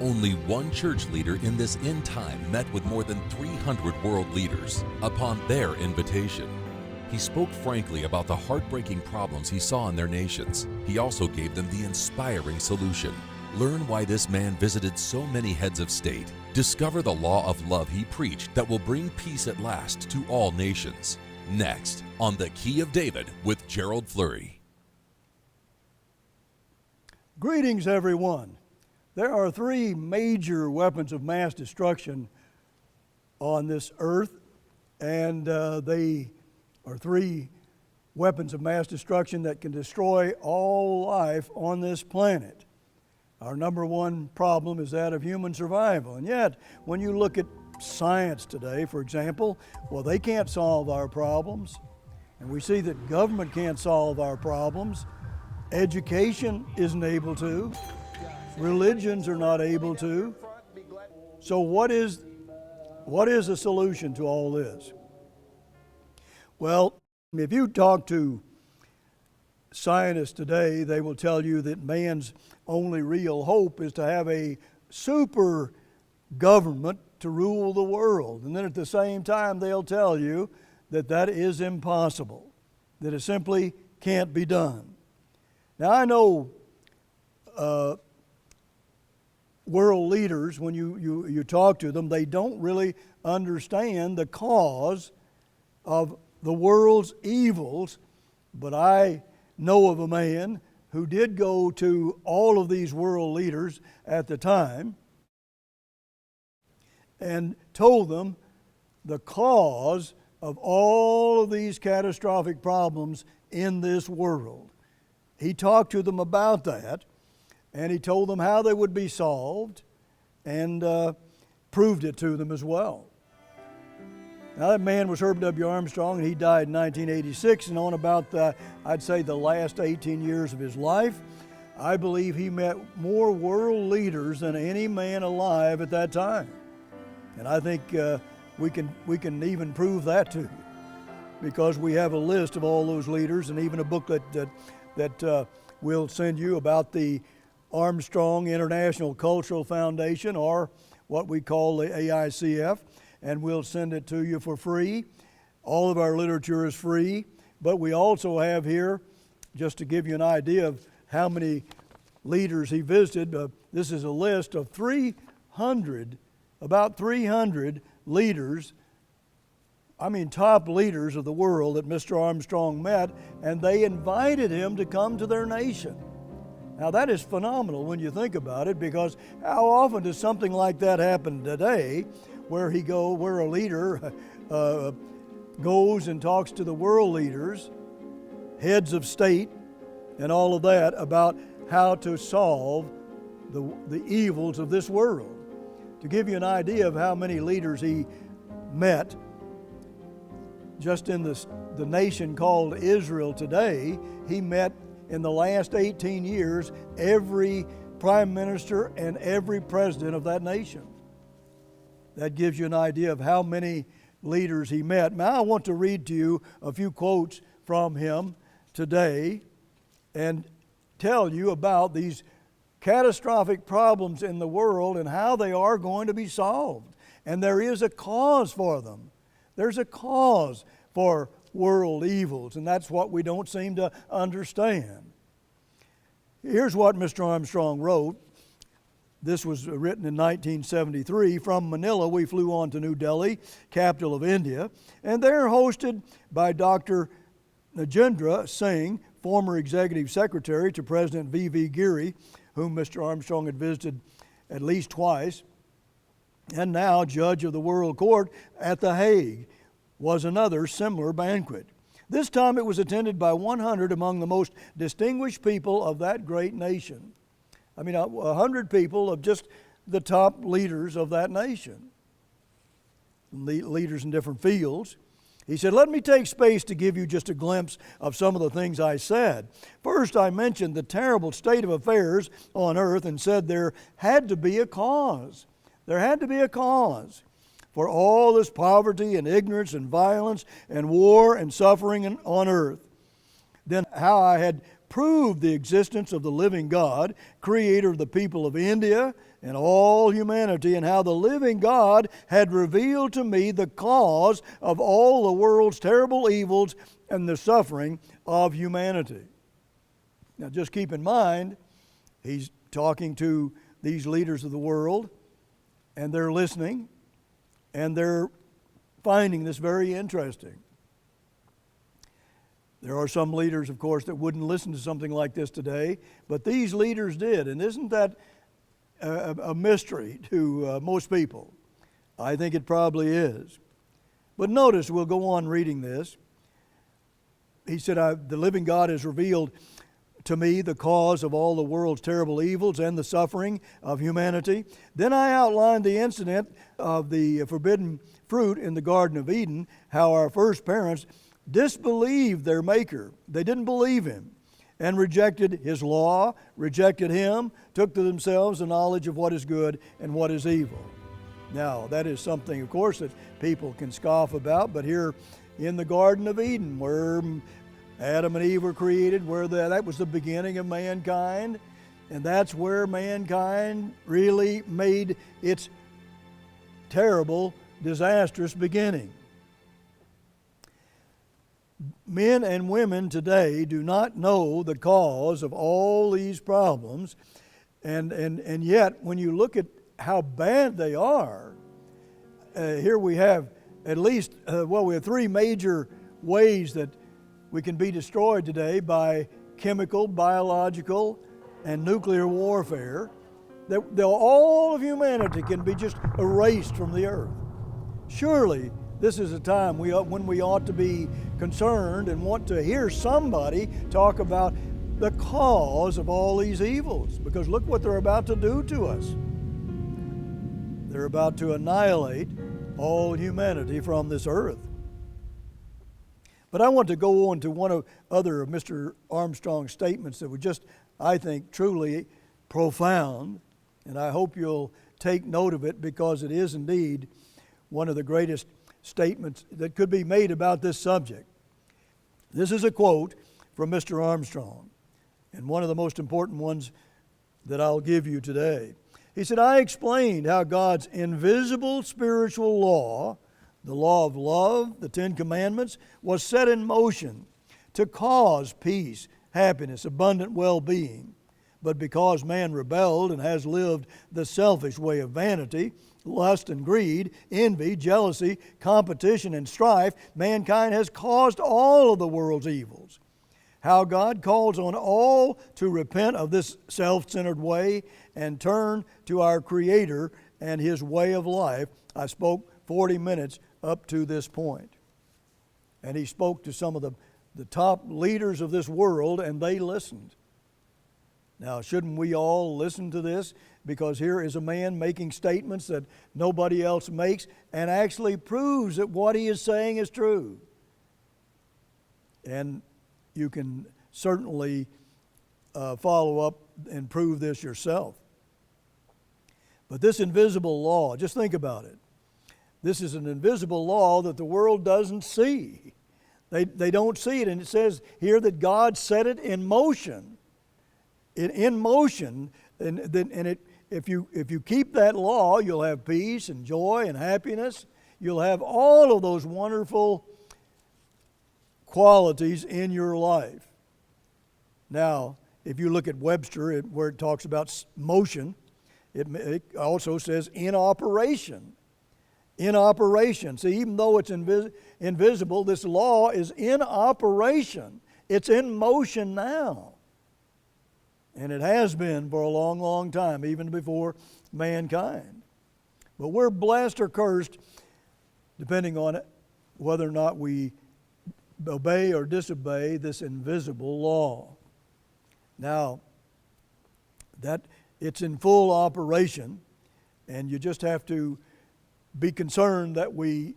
Only one church leader in this end time met with more than 300 world leaders upon their invitation. He spoke frankly about the heartbreaking problems he saw in their nations. He also gave them the inspiring solution. Learn why this man visited so many heads of state. Discover the law of love he preached that will bring peace at last to all nations. Next, on The Key of David with Gerald Flurry. Greetings, everyone. There are three major weapons of mass destruction on this earth, and they are three weapons of mass destruction that can destroy all life on this planet. Our number one problem is that of human survival. And yet, when you look at science today, for example, well, they can't solve our problems. And we see that government can't solve our problems. Education isn't able to. Religions are not able to. So what is the solution to all this? Well, if you talk to scientists today, they will tell you that man's only real hope is to have a super government to rule the world. And then at the same time, they'll tell you that that is impossible, that it simply can't be done. Now, I know world leaders, when you talk to them, they don't really understand the cause of the world's evils, but I know of a man who did go to all of these world leaders at the time and told them the cause of all of these catastrophic problems in this world. He talked to them about that, and he told them how they would be solved, and proved it to them as well. Now, that man was Herbert W. Armstrong, and he died in 1986, and on about, I'd say, the last 18 years of his life. I believe he met more world leaders than any man alive at that time. And I think we can even prove that too, because we have a list of all those leaders, and even a booklet that we'll send you about the Armstrong International Cultural Foundation, or what we call the AICF, and we'll send it to you for free. All of our literature is free, but we also have here, just to give you an idea of how many leaders he visited, this is a list of about 300 leaders, top leaders of the world that Mr. Armstrong met, and they invited him to come to their nation. Now, that is phenomenal when you think about it, because how often does something like that happen today, where a leader goes and talks to the world leaders, heads of state, and all of that about how to solve the evils of this world. To give you an idea of how many leaders he met, just in the nation called Israel today, he met in the last 18 years every prime minister and every president of that nation. That gives you an idea of how many leaders he met. Now, I want to read to you a few quotes from him today and tell you about these catastrophic problems in the world and how they are going to be solved. And there is a cause for them. There's a cause for world evils, and that's what we don't seem to understand. Here's what Mr. Armstrong wrote. This was written in 1973. From Manila, we flew on to New Delhi, capital of India, and they're hosted by Dr. Nagendra Singh, former executive secretary to President V.V. Giri, whom Mr. Armstrong had visited at least twice, and now judge of the World Court at The Hague, was another similar banquet. This time it was attended by 100 among the most distinguished people of that great nation. 100 people of just the top leaders of that nation, leaders in different fields. He said, let me take space to give you just a glimpse of some of the things I said. First, I mentioned the terrible state of affairs on earth and said there had to be a cause. There had to be a cause for all this poverty and ignorance and violence and war and suffering on earth. Then how I had proved the existence of the living God, creator of the people of India and all humanity, and how the living God had revealed to me the cause of all the world's terrible evils and the suffering of humanity. Now just keep in mind, he's talking to these leaders of the world, and they're listening, and they're finding this very interesting. There are some leaders, of course, that wouldn't listen to something like this today, but these leaders did. And isn't that a mystery to most people? I think it probably is. But notice, we'll go on reading this. He said, the living God has revealed to me the cause of all the world's terrible evils and the suffering of humanity. Then I outlined the incident of the forbidden fruit in the Garden of Eden, how our first parents disbelieved their Maker. They didn't believe Him and rejected His law, rejected Him, took to themselves the knowledge of what is good and what is evil. Now, that is something, of course, that people can scoff about, but here in the Garden of Eden, where Adam and Eve were created, where that was the beginning of mankind, and that's where mankind really made its terrible, disastrous beginning. Men and women today do not know the cause of all these problems, and yet when you look at how bad they are, here we have at least, we have three major ways that we can be destroyed today by chemical, biological, and nuclear warfare. That all of humanity can be just erased from the earth. Surely this is a time when we ought to be concerned and want to hear somebody talk about the cause of all these evils, because look what they're about to do to us. They're about to annihilate all humanity from this earth. But I want to go on to one of other of Mr. Armstrong's statements that were just, I think, truly profound, and I hope you'll take note of it, because it is indeed one of the greatest statements that could be made about this subject. This is a quote from Mr. Armstrong, and one of the most important ones that I'll give you today. He said, I explained how God's invisible spiritual law, the law of love, the Ten Commandments, was set in motion to cause peace, happiness, abundant well-being. But because man rebelled and has lived the selfish way of vanity, lust and greed, envy, jealousy, competition, and strife, mankind has caused all of the world's evils. How God calls on all to repent of this self-centered way and turn to our Creator and His way of life. I spoke 40 minutes up to this point. And he spoke to some of the top leaders of this world, and they listened. Now, shouldn't we all listen to this? Because here is a man making statements that nobody else makes and actually proves that what he is saying is true. And you can certainly follow up and prove this yourself. But this invisible law, just think about it. This is an invisible law that the world doesn't see. They don't see it, and it says here that God set it in motion. In motion, if you keep that law, you'll have peace and joy and happiness. You'll have all of those wonderful qualities in your life. Now, if you look at Webster, where it talks about motion, it also says in operation. In operation. See, even though it's invisible, this law is in operation. It's in motion now. And it has been for a long, long time, even before mankind. But we're blessed or cursed, depending on whether or not we obey or disobey this invisible law. Now, that it's in full operation, and you just have to be concerned that we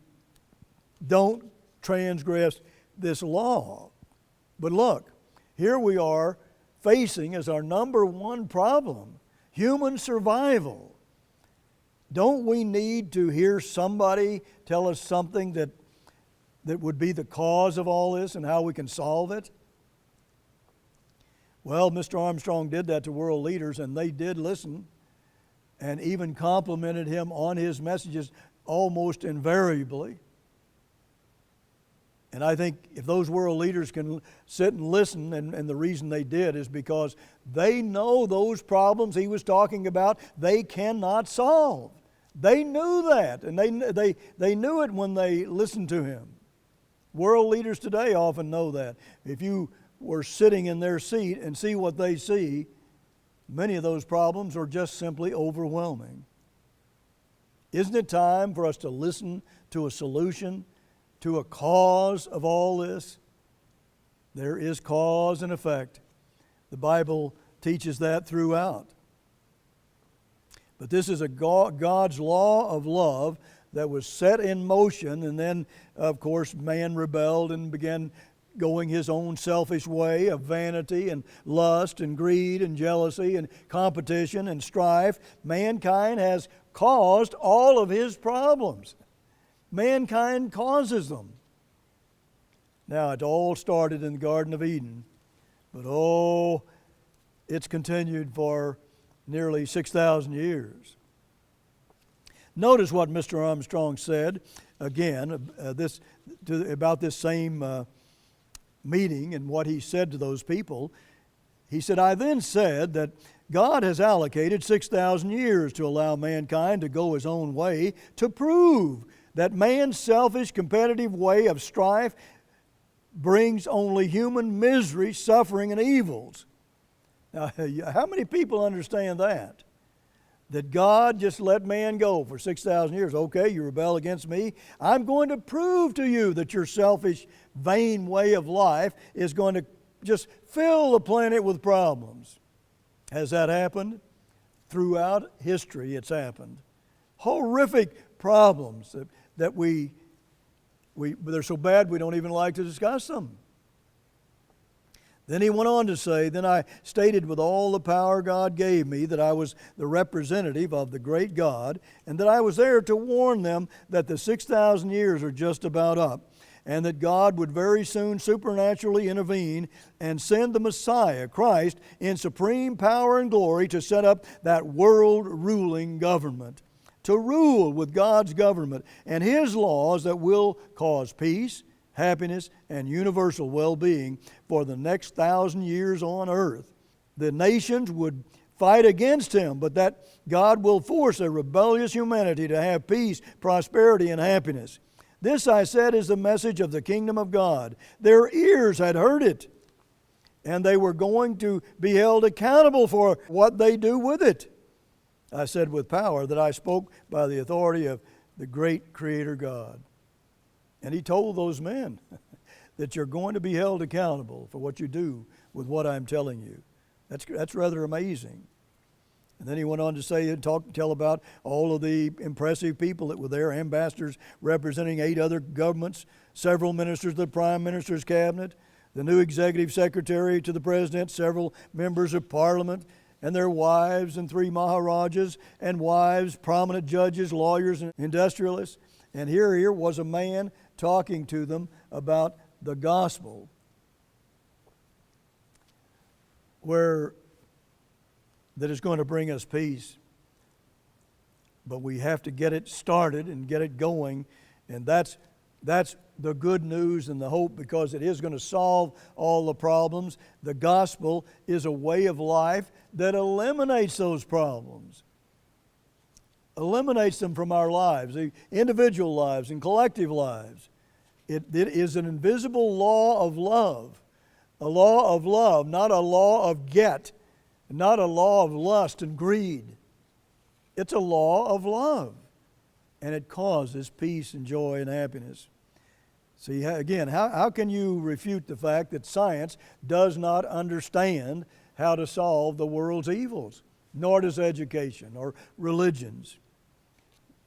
don't transgress this law. But look, here we are facing as our number one problem, human survival. Don't we need to hear somebody tell us something that would be the cause of all this and how we can solve it? Well, Mr. Armstrong did that to world leaders, and they did listen and even complimented him on his messages almost invariably. And I think if those world leaders can sit and listen, and the reason they did is because they know those problems he was talking about they cannot solve. They knew that, and they knew it when they listened to him. World leaders today often know that. If you were sitting in their seat and see what they see, many of those problems are just simply overwhelming. Isn't it time for us to listen to a solution, to a cause of all this? There is cause and effect. The Bible teaches that throughout. But this is God's law of love that was set in motion, and then, of course, man rebelled and began going his own selfish way of vanity and lust and greed and jealousy and competition and strife. Mankind has caused all of his problems. Mankind causes them. Now, it all started in the Garden of Eden, but it's continued for nearly 6,000 years. Notice what Mr. Armstrong said again about this same meeting and what he said to those people. He said, "I then said that God has allocated 6,000 years to allow mankind to go his own way, to prove that man's selfish, competitive way of strife brings only human misery, suffering, and evils." Now, how many people understand that? That God just let man go for 6,000 years. Okay, you rebel against me. I'm going to prove to you that your selfish, vain way of life is going to just fill the planet with problems. Has that happened? Throughout history, it's happened. Horrific problems that they're so bad we don't even like to discuss them. Then he went on to say, "Then I stated with all the power God gave me that I was the representative of the great God, and that I was there to warn them that the 6,000 years are just about up, and that God would very soon supernaturally intervene and send the Messiah, Christ, in supreme power and glory to set up that world-ruling government, to rule with God's government and His laws that will cause peace, happiness, and universal well-being for the next 1,000 years on earth. The nations would fight against Him, but that God will force a rebellious humanity to have peace, prosperity, and happiness. This, I said, is the message of the kingdom of God. Their ears had heard it, and they were going to be held accountable for what they do with it. I said with power that I spoke by the authority of the great Creator God." And he told those men that you're going to be held accountable for what you do with what I'm telling you. That's rather amazing. And then he went on to say and tell about all of the impressive people that were there, ambassadors representing 8 other governments, several ministers of the Prime Minister's cabinet, the new executive secretary to the president, several members of parliament, and their wives, and 3 maharajas and wives, prominent judges, lawyers, and industrialists. And here was a man talking to them about the gospel, that is going to bring us peace. But we have to get it started and get it going, and that's the good news and the hope, because it is going to solve all the problems. The gospel is a way of life that eliminates those problems. Eliminates them from our lives, the individual lives and collective lives. It is an invisible law of love, a law of love, not a law of get, not a law of lust and greed. It's a law of love, and it causes peace and joy and happiness. See, again, how can you refute the fact that science does not understand how to solve the world's evils, nor does education or religions?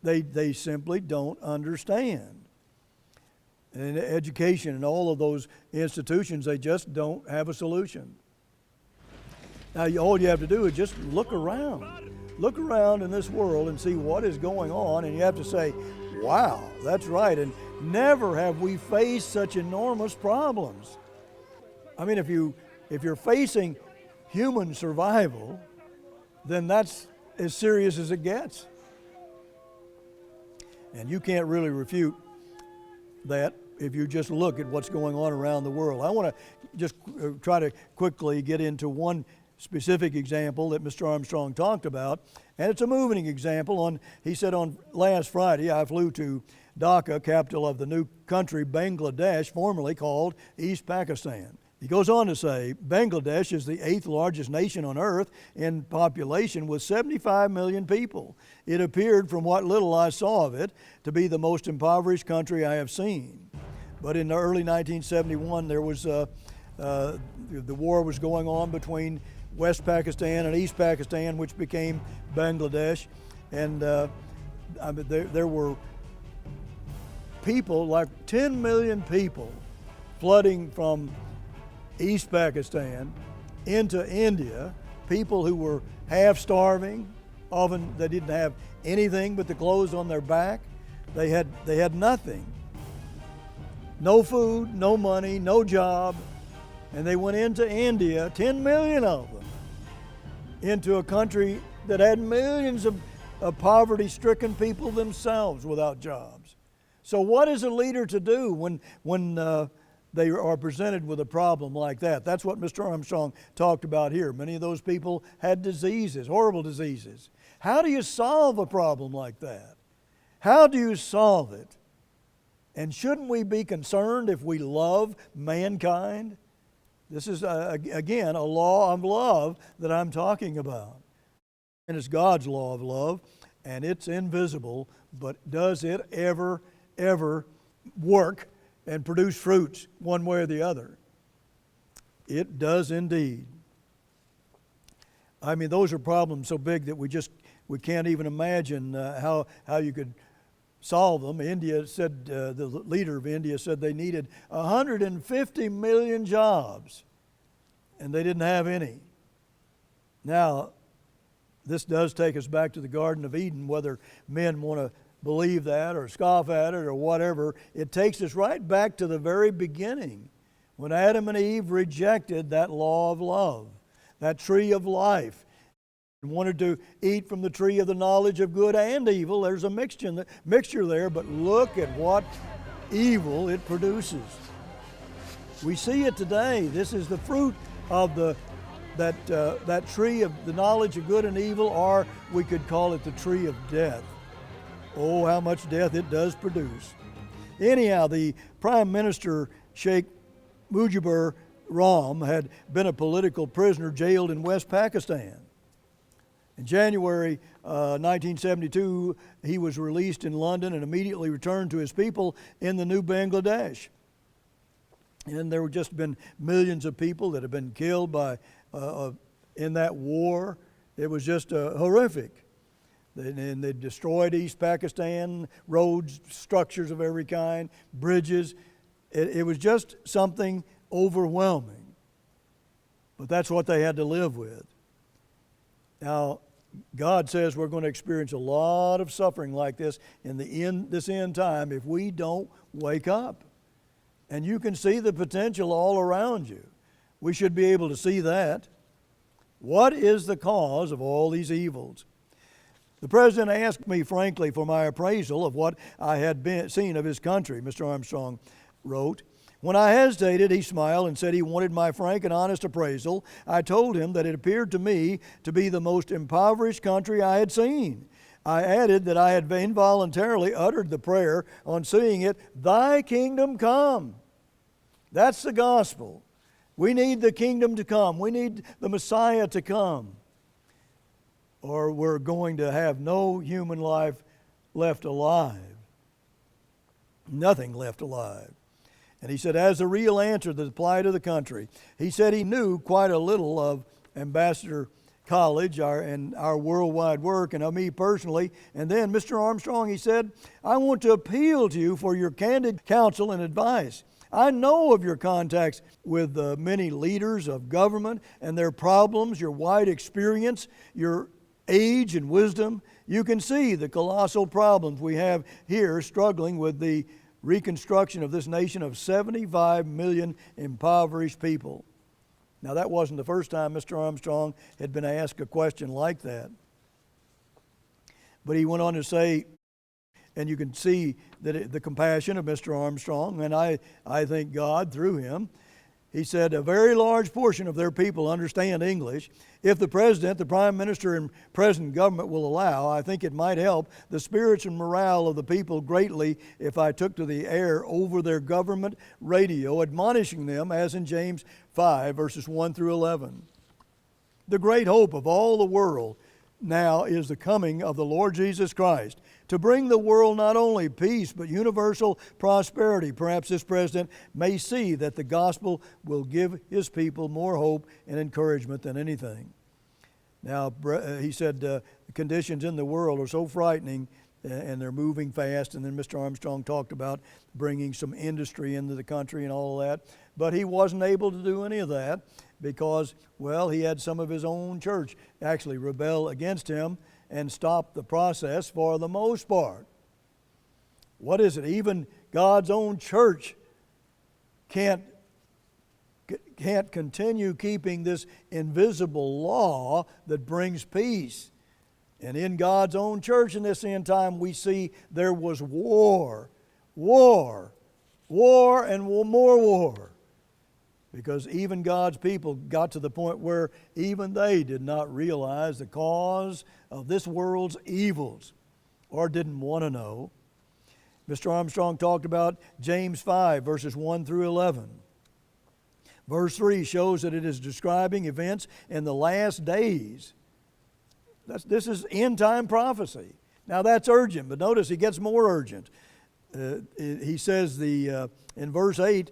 They simply don't understand. And education and all of those institutions, they just don't have a solution. Now, all you have to do is just look around. Look around in this world and see what is going on, and you have to say, wow, that's right, and never have we faced such enormous problems. I mean, if you're facing human survival, then that's as serious as it gets. And you can't really refute that if you just look at what's going on around the world. I want to just try to quickly get into one specific example that Mr. Armstrong talked about, and it's a moving example. He said on last Friday, I flew to Dhaka, capital of the new country Bangladesh, formerly called East Pakistan. He goes on to say, Bangladesh is the 8th largest nation on earth in population with 75 million people. It appeared, from what little I saw of it, to be the most impoverished country I have seen. But in the early 1971, there was the war was going on between West Pakistan and East Pakistan, which became Bangladesh. And there were people, like 10 million people, flooding from East Pakistan into India, people who were half starving. Often they didn't have anything but the clothes on their back. They had nothing. No food, no money, no job. And they went into India, 10 million of them, into a country that had millions of poverty-stricken people themselves without jobs. So what is a leader to do when they are presented with a problem like that? That's what Mr. Armstrong talked about here. Many of those people had diseases, horrible diseases. How do you solve a problem like that? How do you solve it? And shouldn't we be concerned if we love mankind? This is, again, a law of love that I'm talking about. And it's God's law of love, and it's invisible, but does it ever work and produce fruits one way or the other? It does indeed. I mean, those are problems so big that we can't even imagine how you could solve them. India said, the leader of India said they needed 150 million jobs, and they didn't have any. Now, this does take us back to the Garden of Eden, whether men want to believe that or scoff at it or whatever. It takes us right back to the very beginning, when Adam and Eve rejected that law of love, that tree of life, and wanted to eat from the tree of the knowledge of good and evil. There's a mixture there, but look at what evil it produces. We see it today. This is the fruit of that tree of the knowledge of good and evil, or we could call it the tree of death. Oh, how much death it does produce. Anyhow, the Prime Minister, Sheikh Mujibur Rahman, had been a political prisoner jailed in West Pakistan. In January 1972, he was released in London and immediately returned to his people in the new Bangladesh. And there were just been millions of people that had been killed in that war. It was just horrific. And they destroyed East Pakistan, roads, structures of every kind, bridges. It was just something overwhelming. But that's what they had to live with. Now, God says we're going to experience a lot of suffering like this in this end time if we don't wake up. And you can see the potential all around you. We should be able to see that. What is the cause of all these evils? The President asked me frankly for my appraisal of what I had seen of his country, Mr. Armstrong wrote. When I hesitated, he smiled and said he wanted my frank and honest appraisal. I told him that it appeared to me to be the most impoverished country I had seen. I added that I had involuntarily uttered the prayer on seeing it, "Thy kingdom come." That's the gospel. We need the kingdom to come. We need the Messiah to come, or we're going to have no human life left alive. Nothing left alive. And he said, as a real answer to the plight of the country, he said he knew quite a little of Ambassador College and our worldwide work, and of me personally. And then, Mr. Armstrong, he said, I want to appeal to you for your candid counsel and advice. I know of your contacts with many leaders of government and their problems, your wide experience, your age and wisdom. You can see the colossal problems we have here struggling with the reconstruction of this nation of 75 million impoverished people. Now, that wasn't the first time Mr. Armstrong had been asked a question like that. But he went on to say, and you can see that the compassion of Mr. Armstrong, and I thank God through him. He said, a very large portion of their people understand English. If the President, the Prime Minister, and present government will allow, I think it might help the spirits and morale of the people greatly if I took to the air over their government radio, admonishing them, as in James 5, verses 1 through 11. The great hope of all the world now is the coming of the Lord Jesus Christ to bring the world not only peace but universal prosperity. Perhaps this president may see that the gospel will give his people more hope and encouragement than anything. Now, he said the conditions in the world are so frightening and they're moving fast. And then Mr. Armstrong talked about bringing some industry into the country and all of that. But he wasn't able to do any of that because, well, he had some of his own church actually rebel against him and stop the process for the most part. What is it? Even God's own church can't continue keeping this invisible law that brings peace. And in God's own church in this end time, we see there was war, and more war. Because even God's people got to the point where even they did not realize the cause of this world's evils or didn't want to know. Mr. Armstrong talked about James 5, verses 1 through 11. Verse 3 shows that it is describing events in the last days. This is end-time prophecy. Now that's urgent, but notice he gets more urgent. He says in verse 8,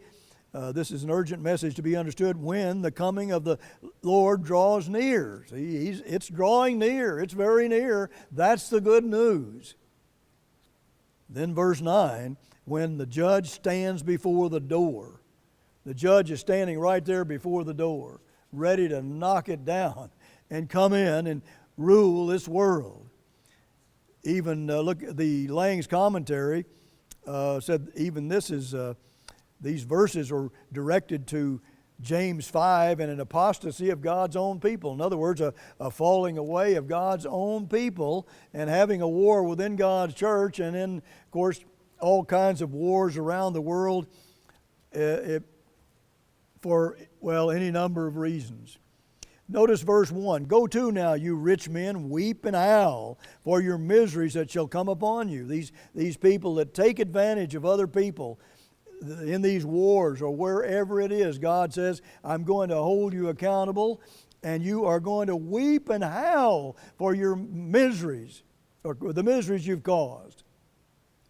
this is an urgent message to be understood when the coming of the Lord draws near. See, it's drawing near. It's very near. That's the good news. Then verse 9, when the judge stands before the door. The judge is standing right there before the door, ready to knock it down and come in and rule this world. Even look at the Lang's commentary said even this is these verses are directed to James 5 and an apostasy of God's own people. In other words, a falling away of God's own people and having a war within God's church, and then, of course, all kinds of wars around the world for, well, any number of reasons. Notice verse 1. Go to now, you rich men, weep and howl for your miseries that shall come upon you. These people that take advantage of other people in these wars or wherever it is, God says, I'm going to hold you accountable and you are going to weep and howl for your miseries or the miseries you've caused.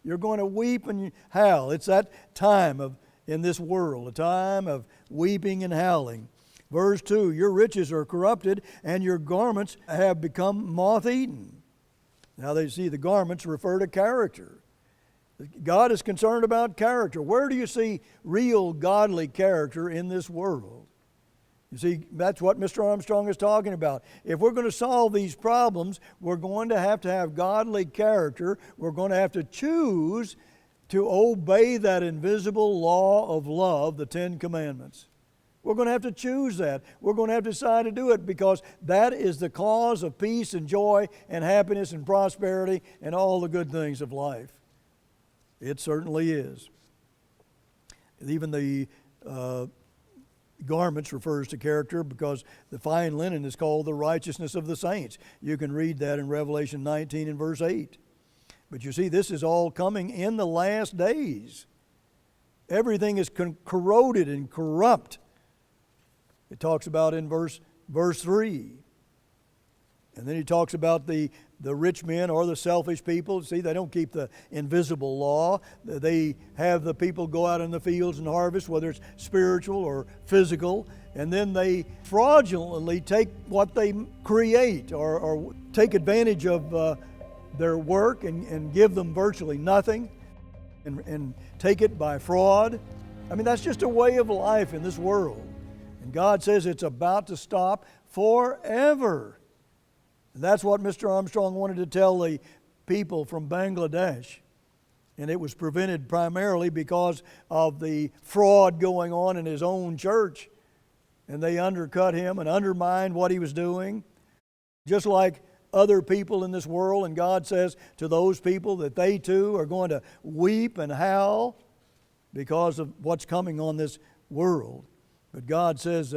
You're going to weep and howl. It's that time in this world, a time of weeping and howling. Verse 2, your riches are corrupted and your garments have become moth-eaten. Now they see the garments refer to character. God is concerned about character. Where do you see real godly character in this world? You see, that's what Mr. Armstrong is talking about. If we're going to solve these problems, we're going to have godly character. We're going to have to choose to obey that invisible law of love, the Ten Commandments. We're going to have to choose that. We're going to have to decide to do it because that is the cause of peace and joy and happiness and prosperity and all the good things of life. It certainly is. Even the garments refers to character because the fine linen is called the righteousness of the saints. You can read that in Revelation 19 and verse 8. But you see, this is all coming in the last days. Everything is corroded and corrupt. It talks about in verse 3. And then he talks about the rich men or the selfish people. See, they don't keep the invisible law. They have the people go out in the fields and harvest, whether it's spiritual or physical, and then they fraudulently take what they create or take advantage of their work and give them virtually nothing and take it by fraud. I mean, that's just a way of life in this world. And God says it's about to stop forever. And that's what Mr. Armstrong wanted to tell the people from Bangladesh. And it was prevented primarily because of the fraud going on in his own church. and they undercut him and undermined what he was doing, just like other people in this world. And God says to those people that they too are going to weep and howl because of what's coming on this world. But God says,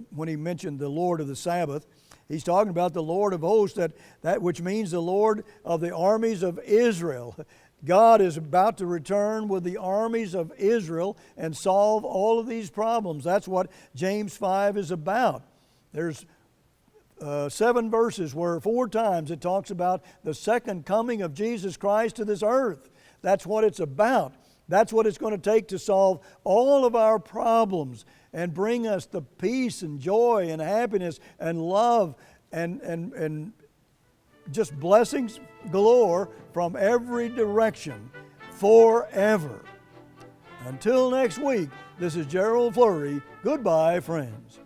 when he mentioned the Lord of the Sabbath, he's talking about the Lord of hosts, that which means the Lord of the armies of Israel. God is about to return with the armies of Israel and solve all of these problems. That's what James 5 is about. There's 7 verses where 4 times it talks about the second coming of Jesus Christ to this earth. That's what it's about. That's what it's going to take to solve all of our problems and bring us the peace and joy and happiness and love and just blessings galore from every direction forever. Until next week, this is Gerald Flurry. Goodbye, friends.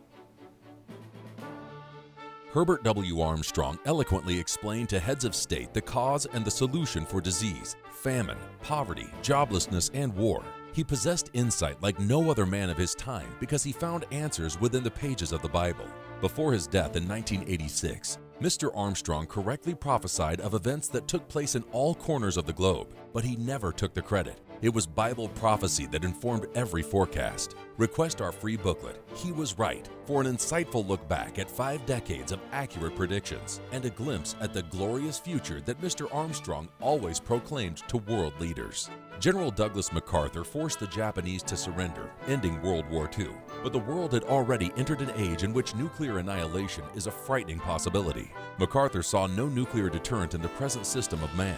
Herbert W. Armstrong eloquently explained to heads of state the cause and the solution for disease, famine, poverty, joblessness, and war. He possessed insight like no other man of his time because he found answers within the pages of the Bible. Before his death in 1986, Mr. Armstrong correctly prophesied of events that took place in all corners of the globe, but he never took the credit. It was Bible prophecy that informed every forecast. Request our free booklet, He Was Right, for an insightful look back at 5 decades of accurate predictions and a glimpse at the glorious future that Mr. Armstrong always proclaimed to world leaders. General Douglas MacArthur forced the Japanese to surrender, ending World War II. But the world had already entered an age in which nuclear annihilation is a frightening possibility. MacArthur saw no nuclear deterrent in the present system of man.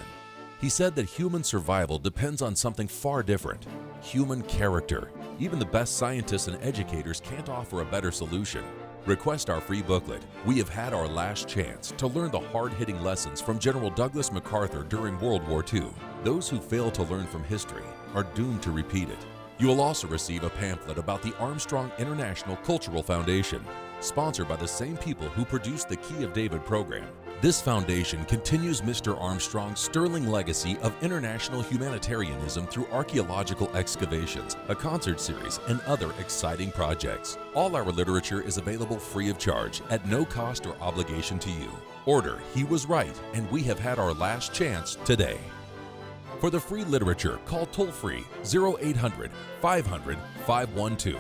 He said that human survival depends on something far different: human character. Even the best scientists and educators can't offer a better solution. Request our free booklet, We Have Had Our Last Chance, to learn the hard-hitting lessons from General Douglas MacArthur during World War II. Those who fail to learn from history are doomed to repeat it. You will also receive a pamphlet about the Armstrong International Cultural Foundation, sponsored by the same people who produced the Key of David program. This foundation continues Mr. Armstrong's sterling legacy of international humanitarianism through archaeological excavations, a concert series, and other exciting projects. All our literature is available free of charge at no cost or obligation to you. Order He Was Right and We Have Had Our Last Chance today. For the free literature, call toll-free 0800 500 512.